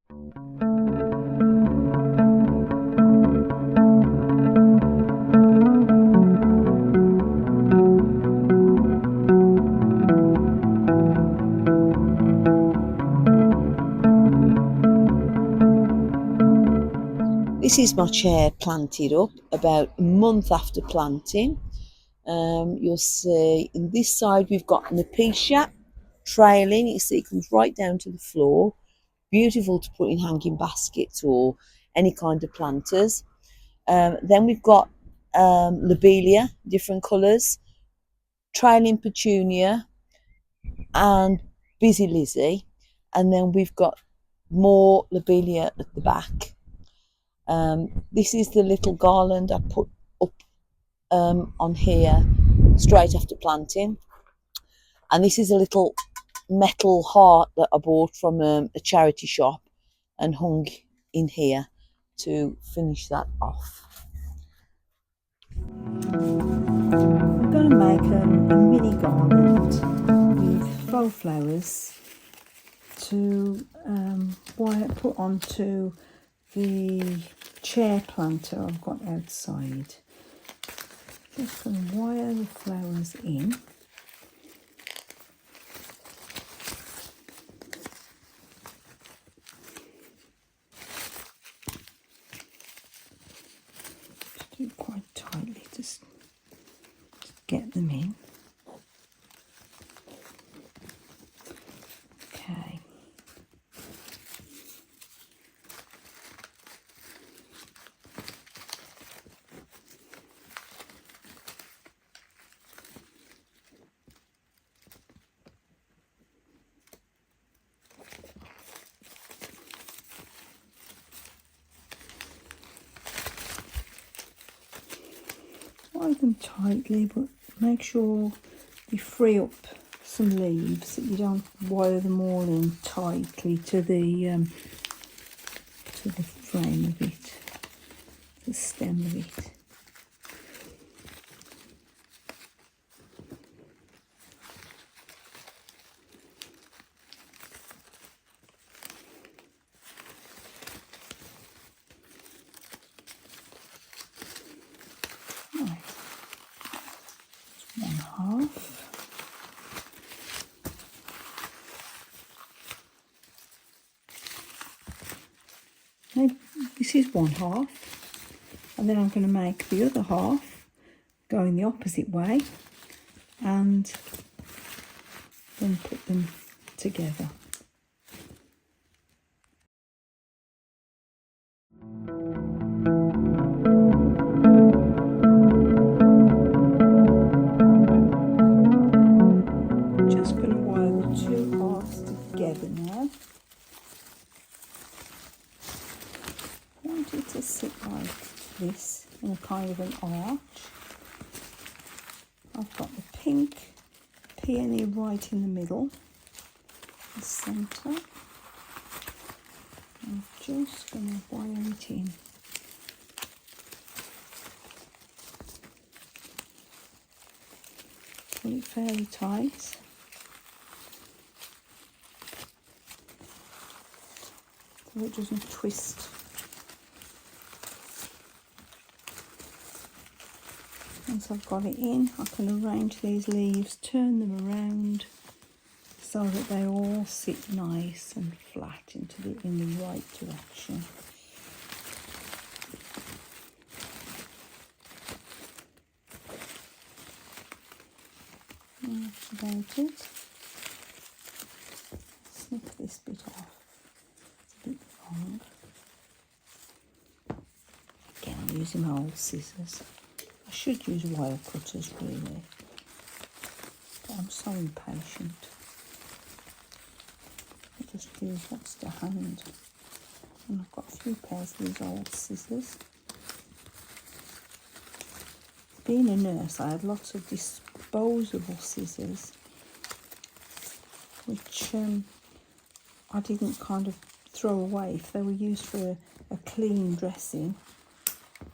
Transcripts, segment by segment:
This is my chair planted up about a month after planting. You'll see in this side we've got an alopecia trailing. You see it comes right down to the floor. Beautiful to put in hanging baskets or any kind of planters. Then we've got lobelia, different colours, trailing petunia and busy Lizzie. And then we've got more lobelia at the back. This is the little garland I put up on here straight after planting, and this is a little metal heart that I bought from a charity shop and hung in here to finish that off. I'm going to make a mini garland with faux flowers to put onto the chair planter I've got outside. Just going to wire the flowers in. Just do it quite tightly, just get them in. Okay. Tie them tightly, but make sure you free up some leaves, that you don't wire them all in tightly to the frame of it, the stem of it. Right. That's one half. Now, this is one half, and then I'm going to make the other half going the opposite way and then put them together. Just going to wire the two halves together now. I want it to sit like this in a kind of an arch. I've got the pink peony right in the middle, the centre. I'm just going to wire it in. Pull it fairly tight. So it doesn't twist. Once I've got it in, I can arrange these leaves, turn them around so that they all sit nice and flat in the right direction. That's about it. Snip this bit off. It's a bit long. Again, I'm using my old scissors. I should use wire cutters really, but I'm so impatient. I just use what's to hand. And I've got a few pairs of these old scissors. Being a nurse, I had lots of disposable scissors, which I didn't kind of throw away. If they were used for a clean dressing,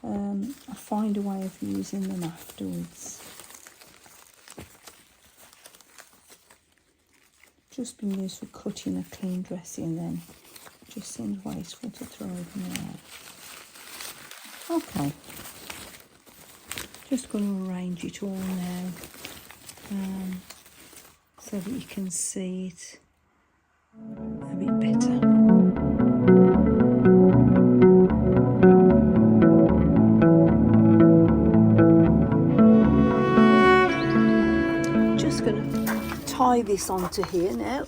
I find a way of using them afterwards. Just been used for cutting a clean dressing, then Just seems wasteful to throw them out. Okay, just going to arrange it all now so that you can see it a bit better. Just going to tie this onto here now.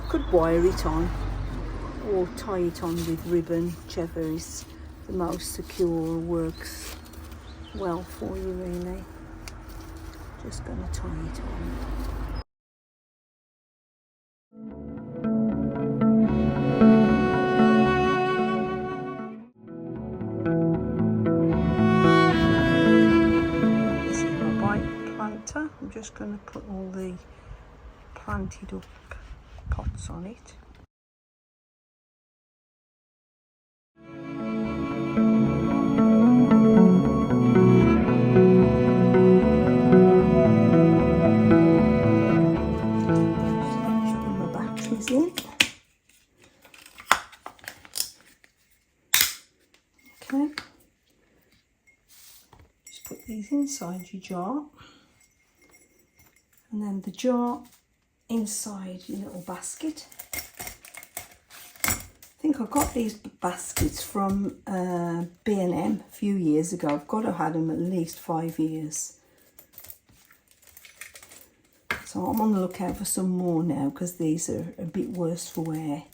Could wire it on or tie it on with ribbon, whichever is the most secure, works well for you really. Just going to tie it on. This is my bike planter. I'm just going to put all the planted up pots on it. In. Okay, just put these inside your jar, and then the jar inside your little basket. I think I got these baskets from B&M a few years ago. I've got to have had them at least 5 years. So I'm on the lookout for some more now because these are a bit worse for wear.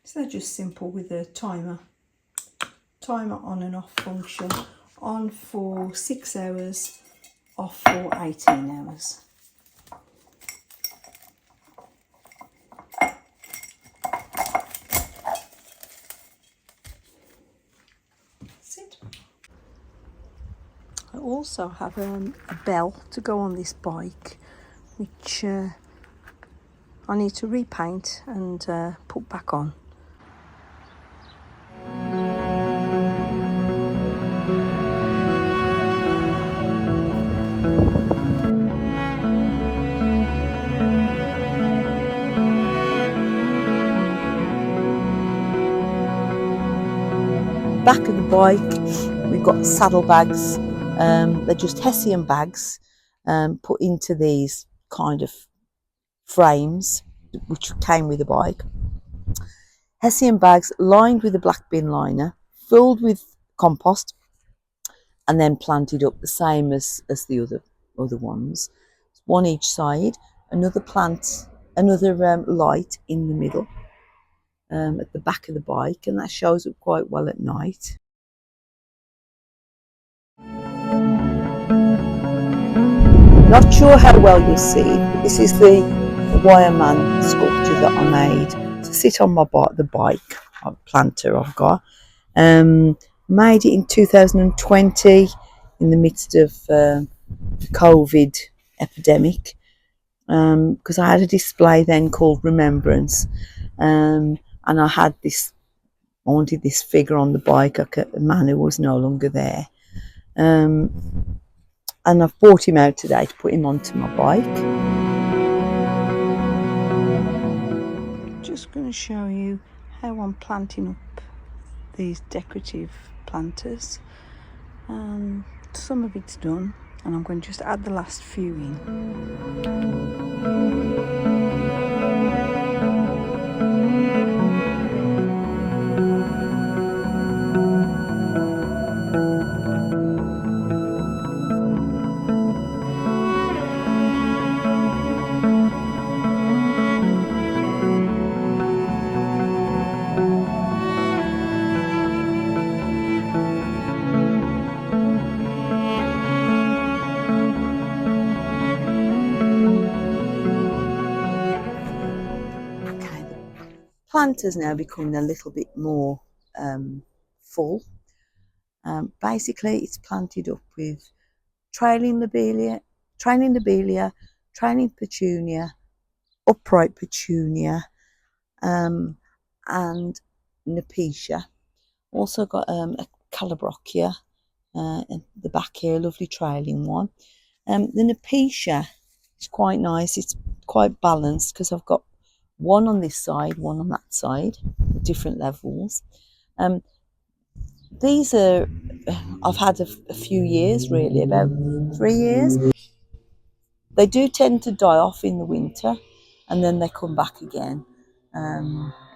So they're just simple with a timer on and off function. On for 6 hours, off for 18 hours. I also have a bell to go on this bike, which I need to repaint and put back on. Back of the bike, we've got saddlebags. They're just Hessian bags put into these kind of frames which came with the bike. Hessian bags lined with a black bin liner, filled with compost, and then planted up the same as the other ones. One each side, another light in the middle at the back of the bike, and that shows up quite well at night. Not sure how well you'll see, but this is the wireman sculpture that I made to sit on the bike planter I've got. Made it in 2020 in the midst of the COVID epidemic, because I had a display then called Remembrance, and I wanted this figure on the bike, a man who was no longer there. And I've brought him out today to put him onto my bike. Just going to show you how I'm planting up these decorative planters. Some of it's done, and I'm going to just add the last few in. Planter's now becoming a little bit more full. Basically, it's planted up with trailing lobelia, trailing petunia, upright petunia, and Nepetia. Also got a Calabrocchia in the back here, a lovely trailing one. The Nepetia is quite nice. It's quite balanced because I've got one on this side, one on that side, different levels. These are, I've had a few years really, about 3 years. They do tend to die off in the winter and then they come back again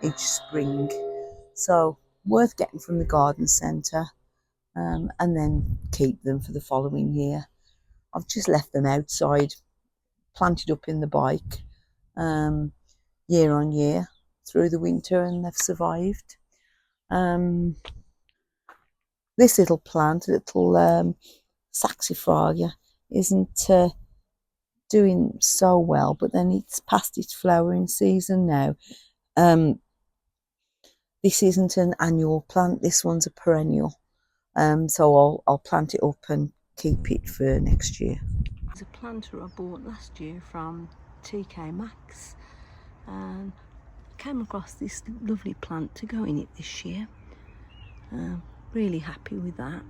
each spring. So worth getting from the garden centre and then keep them for the following year. I've just left them outside, planted up in the bike year on year through the winter, and they've survived. This little plant, little saxifraga, isn't doing so well, but then it's past its flowering season now. This isn't an annual plant, this one's a perennial. So I'll plant it up and keep it for next year. It's a planter I bought last year from TK Maxx, and came across this lovely plant to go in it this year. Really happy with that.